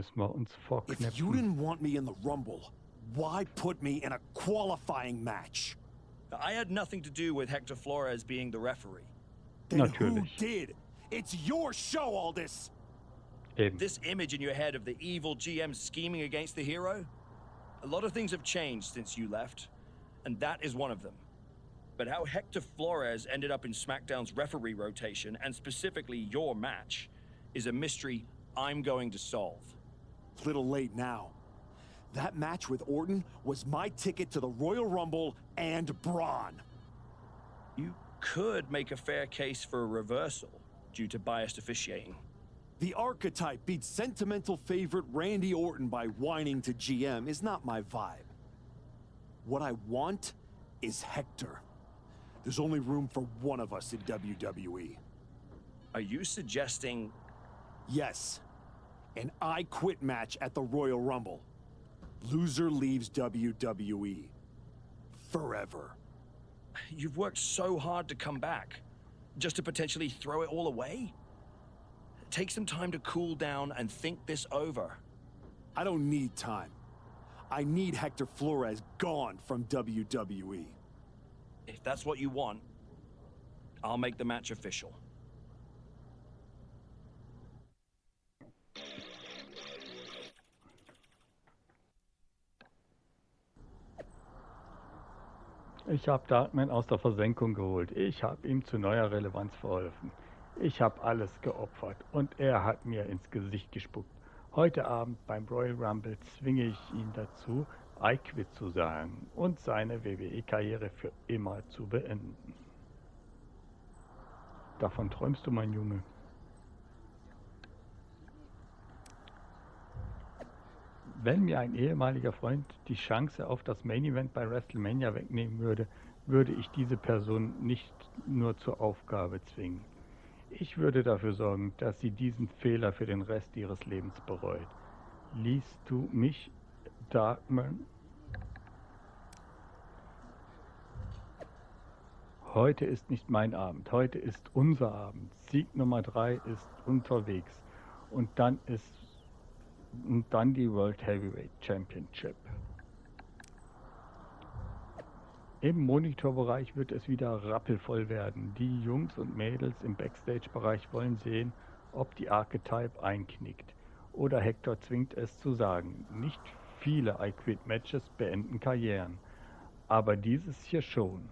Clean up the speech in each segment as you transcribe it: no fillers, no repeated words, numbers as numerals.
müssen wir uns If you vorknöpfen. didn't want me in the Rumble, why put me in a qualifying match? I had nothing to do with Hector Flores being the referee. Then who Natürlich. did? It's your show, Aldous! Eben. This image in your head of the evil GM scheming against the hero? A lot of things have changed since you left, and that is one of them. But how Hector Flores ended up in SmackDown's referee rotation, and specifically your match, is a mystery I'm going to solve. Little late now. That match with Orton was my ticket to the Royal Rumble and Braun. You could make a fair case for a reversal due to biased officiating. The archetype beats sentimental favorite Randy Orton by whining to GM is not my vibe. What I want is Hector. There's only room for one of us in WWE. Are you suggesting... Yes, an I Quit match at the Royal Rumble. Loser leaves WWE. Forever. You've worked so hard to come back, just to potentially throw it all away? Take some time to cool down and think this over. I don't need time. I need Hector Flores gone from WWE. If that's what you want, I'll make the match official. Ich habe Dartman aus der Versenkung geholt. Ich habe ihm zu neuer Relevanz verholfen. Ich habe alles geopfert und er hat mir ins Gesicht gespuckt. Heute Abend beim Royal Rumble zwinge ich ihn dazu, I Quit zu sagen und seine WWE-Karriere für immer zu beenden. Davon träumst du, mein Junge. Wenn mir ein ehemaliger Freund die Chance auf das Main Event bei WrestleMania wegnehmen würde, würde ich diese Person nicht nur zur Aufgabe zwingen. Ich würde dafür sorgen, dass sie diesen Fehler für den Rest ihres Lebens bereut. Liest du mich, Darkman? Heute ist nicht mein Abend, heute ist unser Abend. Sieg Nummer 3 ist unterwegs und dann die World Heavyweight Championship. Im Monitorbereich wird es wieder rappelvoll werden. Die Jungs und Mädels im Backstage-Bereich wollen sehen, ob die Archetype einknickt. Oder Hector zwingt es zu sagen. Nicht viele I Quit Matches beenden Karrieren. Aber dieses hier schon.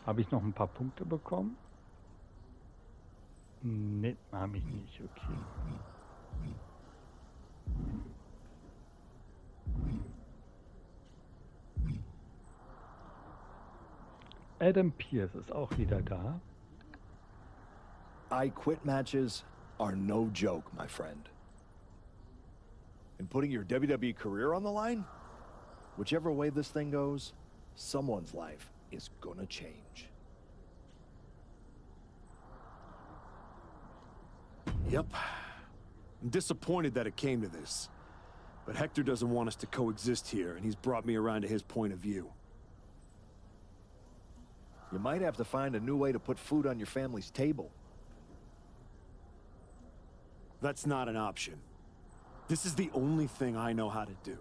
Habe ich noch ein paar Punkte bekommen? Ne, habe ich nicht, okay. Adam Pearce ist auch wieder da. I Quit matches are no joke, my friend. And putting your WWE career on the line? Whichever way this thing goes, someone's life is gonna change. Yep. I'm disappointed that it came to this. But Hector doesn't want us to coexist here, and he's brought me around to his point of view. You might have to find a new way to put food on your family's table. That's not an option. This is the only thing I know how to do.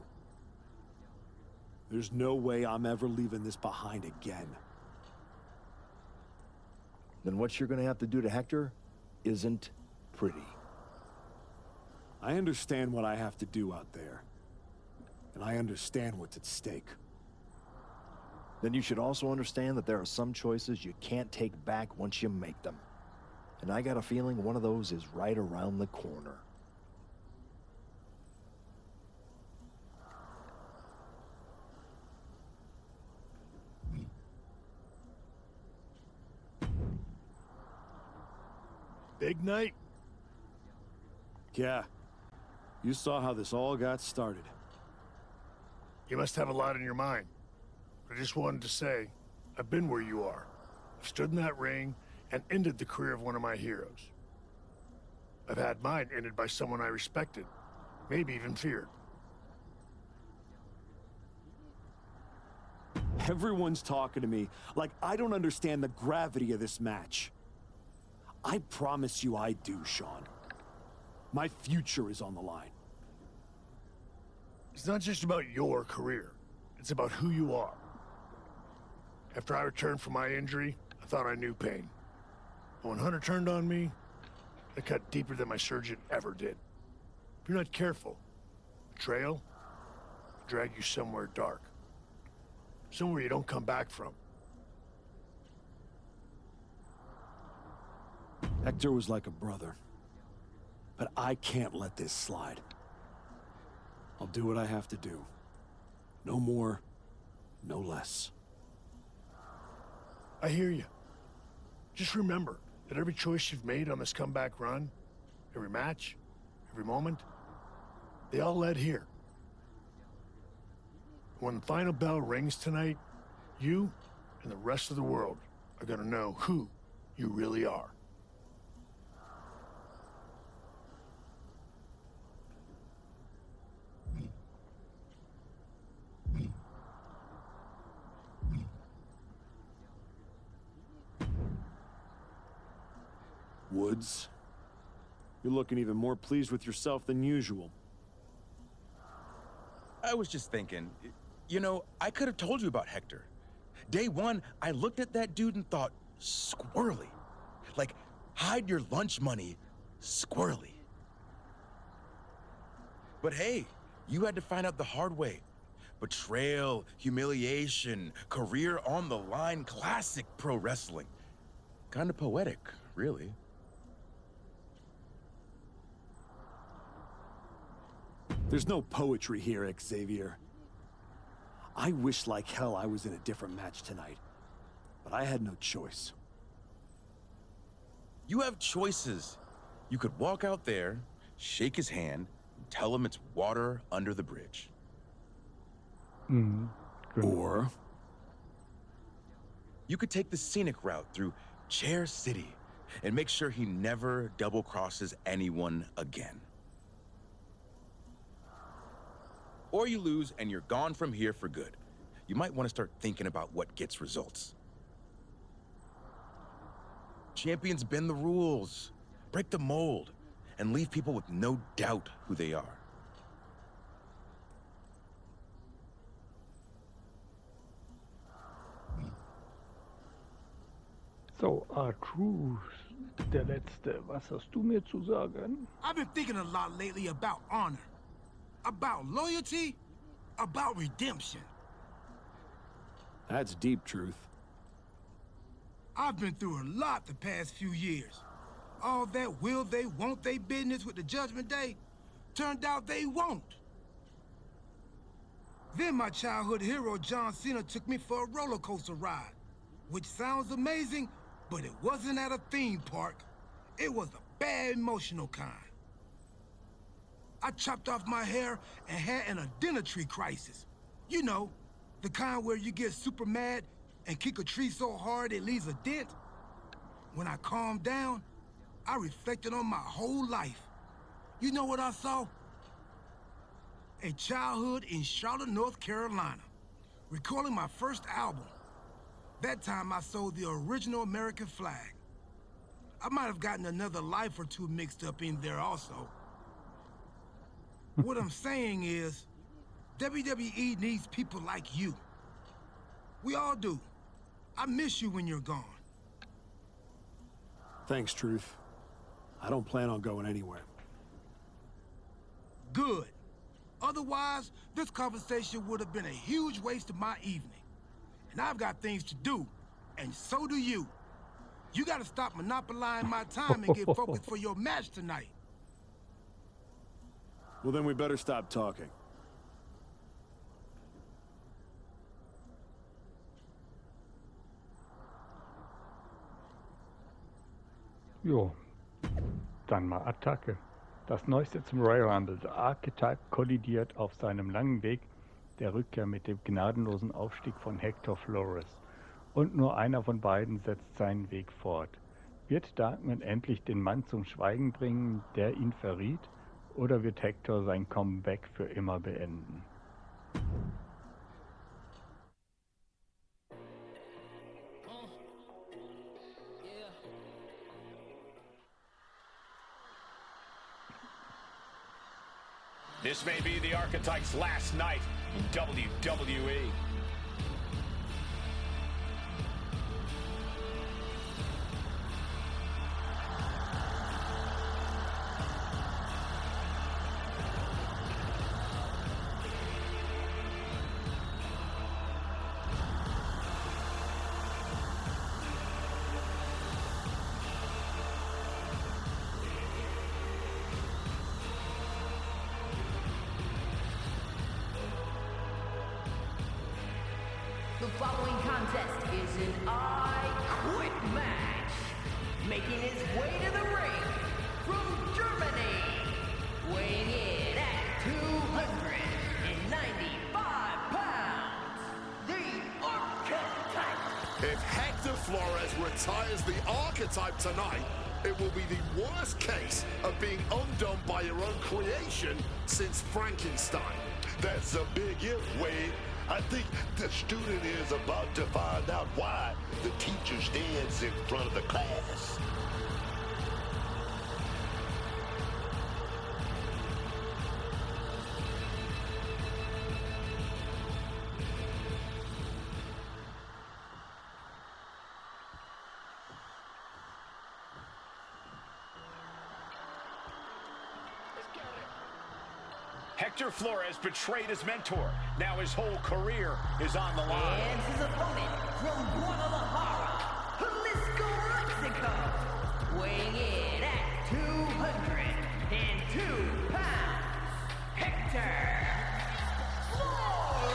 There's no way I'm ever leaving this behind again. Then what you're gonna have to do to Hector isn't pretty. I understand what I have to do out there. And I understand what's at stake. Then you should also understand that there are some choices you can't take back once you make them. And I got a feeling one of those is right around the corner. Big night? Yeah. You saw how this all got started. You must have a lot in your mind. I just wanted to say, I've been where you are. I've stood in that ring and ended the career of one of my heroes. I've had mine ended by someone I respected, maybe even feared. Everyone's talking to me like I don't understand the gravity of this match. I promise you I do, Sean. My future is on the line. It's not just about your career. It's about who you are. After I returned from my injury, I thought I knew pain. But when Hunter turned on me, it cut deeper than my surgeon ever did. If you're not careful, betrayal will drag you somewhere dark. Somewhere you don't come back from. Hector was like a brother. But I can't let this slide. I'll do what I have to do. No more, no less. I hear you. Just remember that every choice you've made on this comeback run, every match, every moment, they all led here. When the final bell rings tonight, you and the rest of the world are gonna know who you really are. Woods, you're looking even more pleased with yourself than usual. I was just thinking, you know, I could have told you about Hector. Day one, I looked at that dude and thought, squirrely. Like, hide your lunch money, squirrely. But hey, you had to find out the hard way. Betrayal, humiliation, career on the line, classic pro wrestling. Kind of poetic, really. There's no poetry here, Xavier. I wish like hell I was in a different match tonight, but I had no choice. You have choices. You could walk out there, shake his hand, and tell him it's water under the bridge. Mhm. Genau. Or You could take the scenic route through Chair City and make sure he never double crosses anyone again. Or you lose and you're gone from here for good. You might want to start thinking about what gets results. Champions bend the rules, break the mold, and leave people with no doubt who they are. So, Artrus, der Letzte. Was hast du mir zu sagen? I've been thinking a lot lately about honor, about loyalty, about redemption. that's deep, Truth. I've been through a lot the past few years. All that will they, won't they business with the Judgment Day turned out they won't. Then my childhood hero John Cena took me for a roller coaster ride, which sounds amazing, but it wasn't at a theme park. It was a bad emotional kind. I chopped off my hair and had an identity crisis. You know, the kind where you get super mad and kick a tree so hard it leaves a dent. When I calmed down, I reflected on my whole life. You know what I saw? A childhood in Charlotte, North Carolina, recalling my first album. That time I sold the original American flag. I might have gotten another life or two mixed up in there also. What I'm saying is, WWE needs people like you. We all do. I miss you when you're gone. Thanks, Truth. I don't plan on going anywhere. Good. Otherwise, this conversation would have been a huge waste of my evening. And I've got things to do, and so do you. You gotta stop monopolizing my time and get focused for your match tonight. Well, then we better stop talking. Jo, dann mal Attacke. Das Neueste zum Royal Rumble. Der Archetype kollidiert auf seinem langen Weg der Rückkehr mit dem gnadenlosen Aufstieg von Hector Flores. Und nur einer von beiden setzt seinen Weg fort. Wird Darkman endlich den Mann zum Schweigen bringen, der ihn verriet? Oder wird Hector sein Comeback für immer beenden? This may be the Archetype's last night in WWE. The following contest is an I Quit match. Making his way to the ring from Germany, weighing in at 295 pounds, the Archetype. If Hector Flores retires the Archetype tonight, it will be the worst case of being undone by your own creation since Frankenstein. That's a big if, Wade. I think the student is about to find out why the teacher stands in front of the class. Hector Flores betrayed his mentor. Now his whole career is on the line. And his opponent from Guadalajara, Jalisco, Mexico, weighing in at 202 pounds, Hector Flores.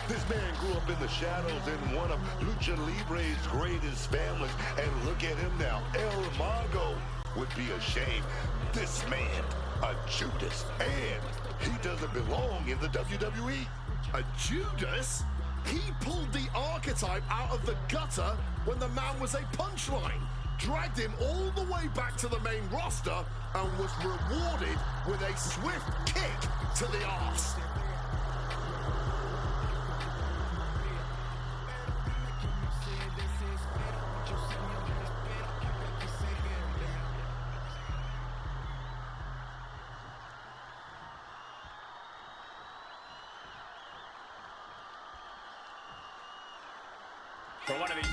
This man grew up in the shadows in one of Lucha Libre's greatest families, and look at him now. El Mago would be ashamed. This man, a Judas, and he doesn't belong in the WWE. A Judas? He pulled the Archetype out of the gutter when the man was a punchline, dragged him all the way back to the main roster, and was rewarded with a swift kick to the arse. For one of these.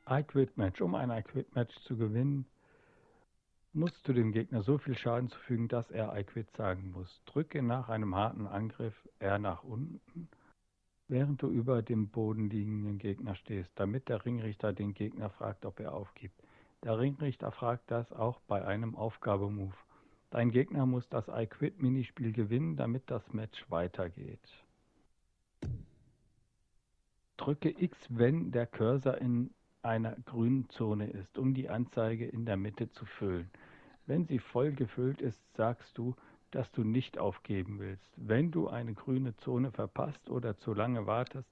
I Quit Match. Um ein I Quit Match zu gewinnen, musst du dem Gegner so viel Schaden zufügen, dass er I Quit sagen muss. Drücke nach einem harten Angriff R nach unten, während du über dem Boden liegenden Gegner stehst, damit der Ringrichter den Gegner fragt, ob er aufgibt. Der Ringrichter fragt das auch bei einem Aufgabemove. Dein Gegner muss das I Quit Minispiel gewinnen, damit das Match weitergeht. Drücke X, wenn der Cursor in einer grünen Zone ist, um die Anzeige in der Mitte zu füllen. Wenn sie voll gefüllt ist, sagst du, dass du nicht aufgeben willst. Wenn du eine grüne Zone verpasst oder zu lange wartest,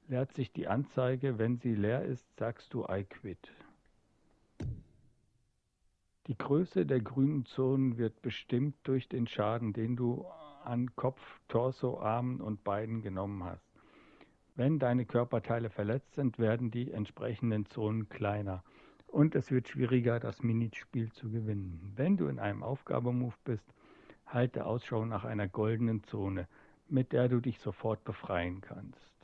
leert sich die Anzeige. Wenn sie leer ist, sagst du I Quit. Die Größe der grünen Zonen wird bestimmt durch den Schaden, den du an Kopf, Torso, Armen und Beinen genommen hast. Wenn deine Körperteile verletzt sind, werden die entsprechenden Zonen kleiner und es wird schwieriger, das Minispiel zu gewinnen. Wenn du in einem Aufgabemove bist, halte Ausschau nach einer goldenen Zone, mit der du dich sofort befreien kannst.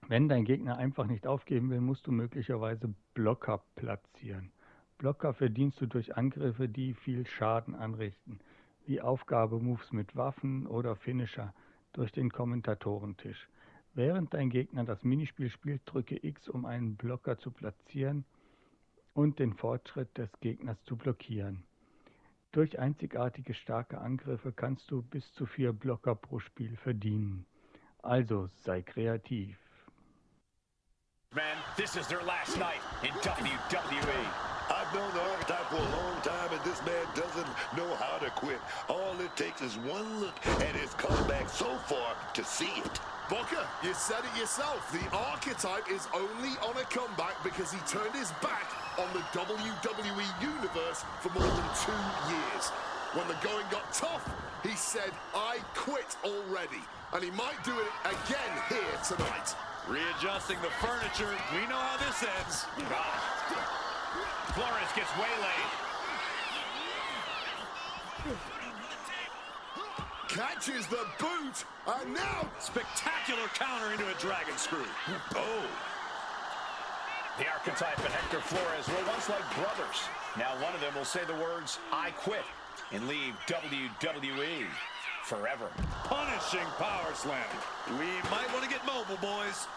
Wenn dein Gegner einfach nicht aufgeben will, musst du möglicherweise Blocker platzieren. Blocker verdienst du durch Angriffe, die viel Schaden anrichten, wie Aufgabemoves mit Waffen oder Finisher durch den Kommentatorentisch. Während dein Gegner das Minispiel spielt, drücke X, um einen Blocker zu platzieren und den Fortschritt des Gegners zu blockieren. Durch einzigartige starke Angriffe kannst du bis zu 4 Blocker pro Spiel verdienen. Also sei kreativ. Man, this is their last night in WWE. I've known the Archetype for a long time, and this man doesn't know how to quit. All it takes is one look at his comeback so far to see it. Booker, you said it yourself. The Archetype is only on a comeback because he turned his back on the WWE Universe for more than 2 years. When the going got tough, he said, I quit already. And he might do it again here tonight. Readjusting the furniture. We know how this ends. Flores gets waylaid. Catches the boot, and now... Spectacular counter into a dragon screw. Oh. The archetype and Hector Flores were once like brothers. Now one of them will say the words, "I quit," and leave WWE forever. Punishing power slam. We might want to get mobile, boys.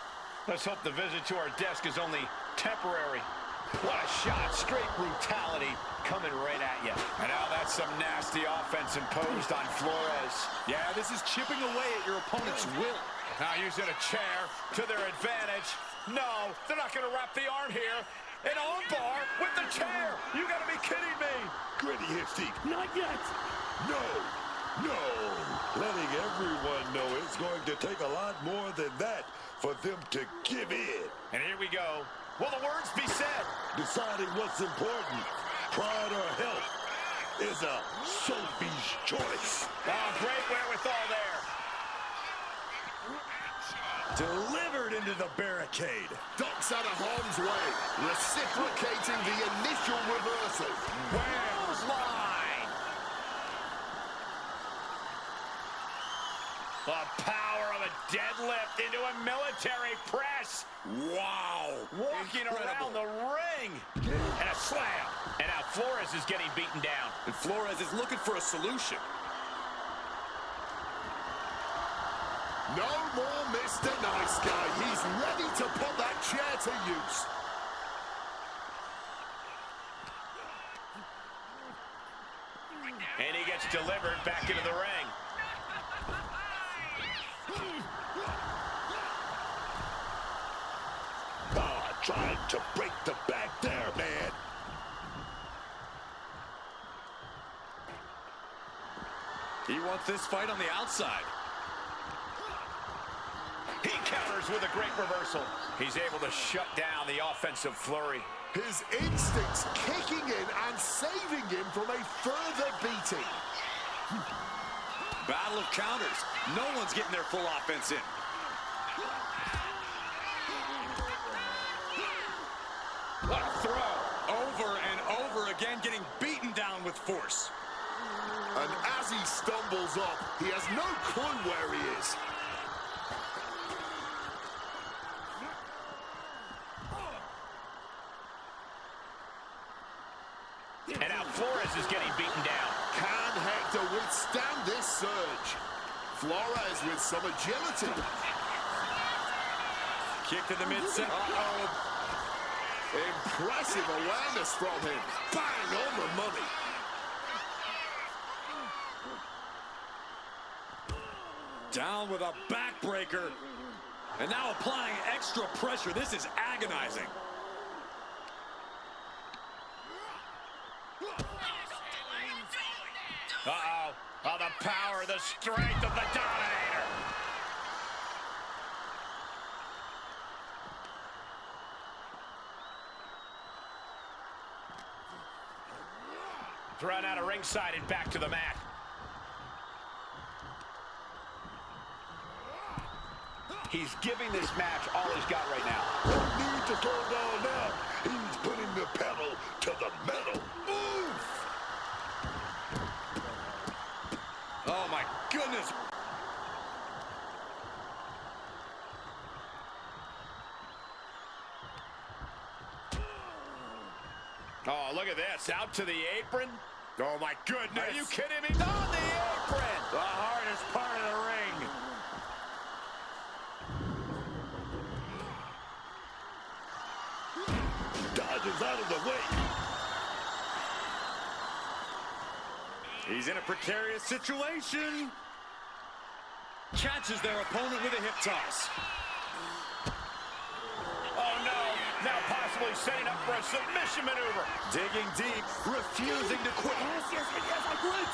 Let's hope the visit to our desk is only temporary. What a shot. Straight brutality coming right at you. And now that's some nasty offense imposed on Flores. Yeah, this is chipping away at your opponent's will. Now using a chair to their advantage. No, they're not going to wrap the arm here. An arm bar with the chair. You got to be kidding me. Gritty hits deep. Not yet. No, no. Letting everyone know it's going to take a lot more than that for them to give in. And here we go. Will the words be said? Deciding what's important, pride or health, is a Sophie's choice. Oh, great wherewithal there. Delivered into the barricade. Ducks out of harm's way, reciprocating the initial reversal. Where's line? The power of a deadlift into a military press. Wow. Walking around the ring. And a slam. And now Flores is getting beaten down. And Flores is looking for a solution. No more Mr. Nice Guy. He's ready to put that chair to use. And he gets delivered back into the ring. Trying to break the back there, man. He wants this fight on the outside. He counters with a great reversal. He's able to shut down the offensive flurry. His instincts kicking in and saving him from a further beating. Battle of counters. No one's getting their full offense in. What a throw. Over and over again, getting beaten down with force. And as he stumbles up, he has no clue where he is. And now Flores is getting beaten down. Can Hector withstand this surge? Flores with some agility. Kick to the midsection. Uh-oh. Impressive awareness from him. Bang on the money. Down with a backbreaker. And now applying extra pressure. This is agonizing. Uh-oh. Oh, the power, the strength of the Dominator. Thrown out of ringside and back to the mat. He's giving this match all he's got right now. No need to go down now. He's putting the pedal to the metal. Oof! Oh, my goodness. Oh, look at this. Out to the apron. Oh, my goodness. Are you kidding me? On the apron. The hardest part of the ring. Dodges out of the way. He's in a precarious situation. Catches their opponent with a hip toss. Oh, no. Now possibly setting up for a submission maneuver. Digging deep, refusing to quit. Yes, I quit.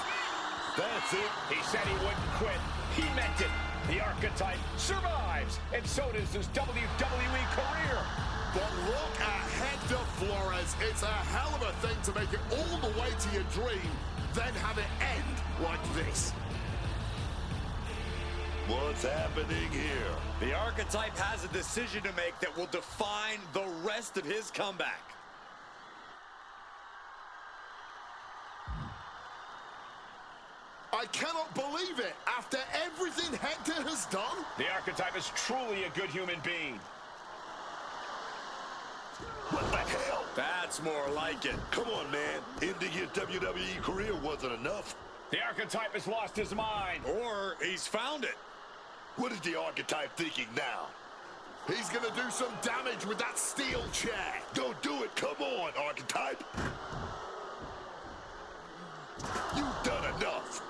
That's it. He said he wouldn't quit. He meant it. The archetype survives, and so does his WWE career. But look at Hector Flores. It's a hell of a thing to make it all the way to your dream, then have it end like this. What's happening here? The archetype has a decision to make that will define the rest of his comeback. I cannot believe it. After everything Hector has done? The archetype is truly a good human being. What the hell? That's more like it. Come on, man. Ending your WWE career wasn't enough. The archetype has lost his mind. Or he's found it. What is the archetype thinking now? He's gonna do some damage with that steel chair. Don't do it. Come on, archetype. You've done enough.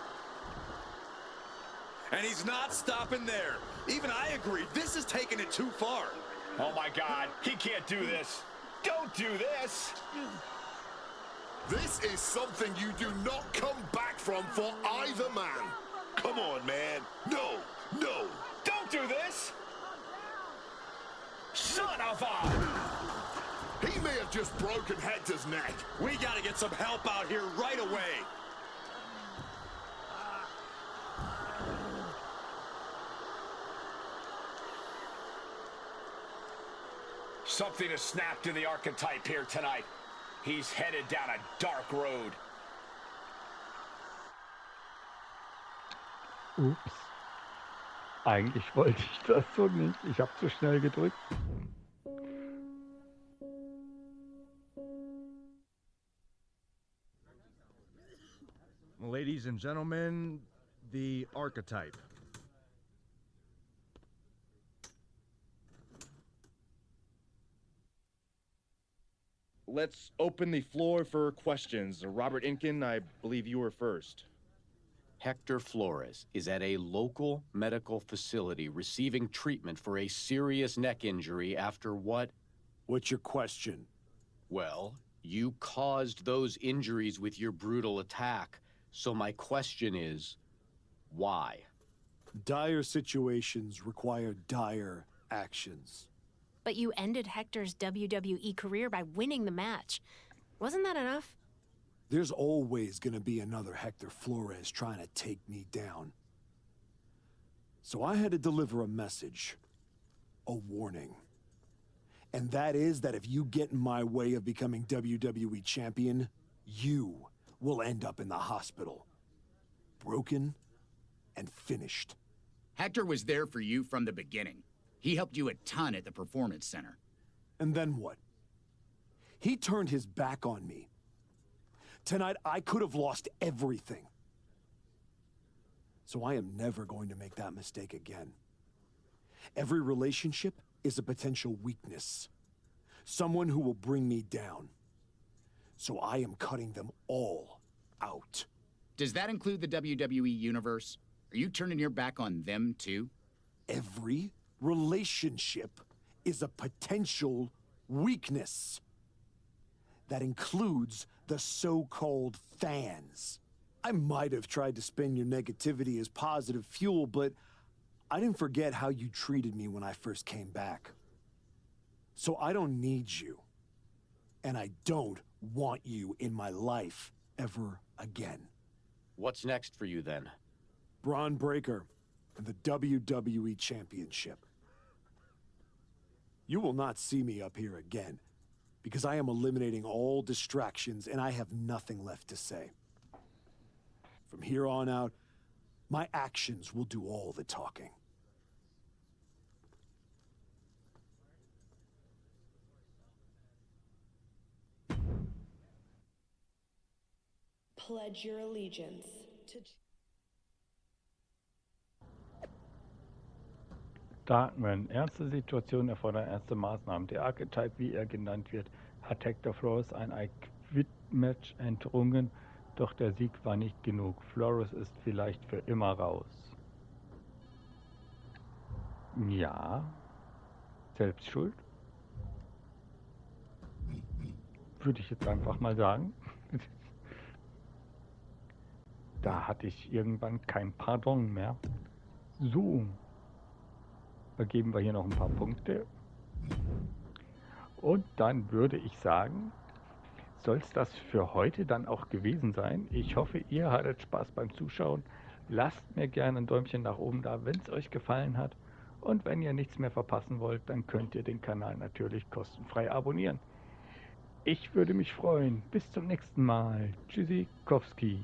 And he's not stopping there. Even I agree. This is taking it too far. Oh my God, he can't do this. Don't do this. This is something you do not come back from for either man. Come on, man. No, no. Don't do this. Son of a... He may have just broken Hector's neck. We gotta get some help out here right away. Something has snapped in the archetype here tonight. He's headed down a dark road. Ups. Eigentlich wollte ich das so nicht. Ich habe zu schnell gedrückt. Ladies and gentlemen, the archetype. Let's open the floor for questions. Robert Inkin, I believe you were first. Hector Flores is at a local medical facility receiving treatment for a serious neck injury after what? What's your question? Well, you caused those injuries with your brutal attack. So my question is, why? Dire situations require dire actions. But you ended Hector's WWE career by winning the match. Wasn't that enough? There's always gonna be another Hector Flores trying to take me down. So I had to deliver a message, a warning. And that is that if you get in my way of becoming WWE champion, you will end up in the hospital. Broken and finished. Hector was there for you from the beginning. He helped you a ton at the Performance Center. And then what? He turned his back on me. Tonight, I could have lost everything. So I am never going to make that mistake again. Every relationship is a potential weakness. Someone who will bring me down. So I am cutting them all out. Does that include the WWE Universe? Are you turning your back on them, too? Every relationship is a potential weakness. That includes the so-called fans. I might have tried to spin your negativity as positive fuel, but I didn't forget how you treated me when I first came back. So I don't need you. And I don't want you in my life ever again. What's next for you then? Braun Breaker and the WWE Championship. You will not see me up here again, because I am eliminating all distractions and I have nothing left to say. From here on out, my actions will do all the talking. Pledge your allegiance to... Da hatten wir eine erste Situation, erfordert erste Maßnahmen. Der Archetype, wie er genannt wird, hat Hector Flores ein I-Quit-Match entrungen, doch der Sieg war nicht genug. Flores ist vielleicht für immer raus. Ja, selbst schuld. Würde ich jetzt einfach mal sagen. Da hatte ich irgendwann kein Pardon mehr. So. Vergeben wir hier noch ein paar Punkte. Und dann würde ich sagen, soll es das für heute dann auch gewesen sein. Ich hoffe, ihr hattet Spaß beim Zuschauen. Lasst mir gerne ein Däumchen nach oben da, wenn es euch gefallen hat. Und wenn ihr nichts mehr verpassen wollt, dann könnt ihr den Kanal natürlich kostenfrei abonnieren. Ich würde mich freuen. Bis zum nächsten Mal. Tschüssikowski.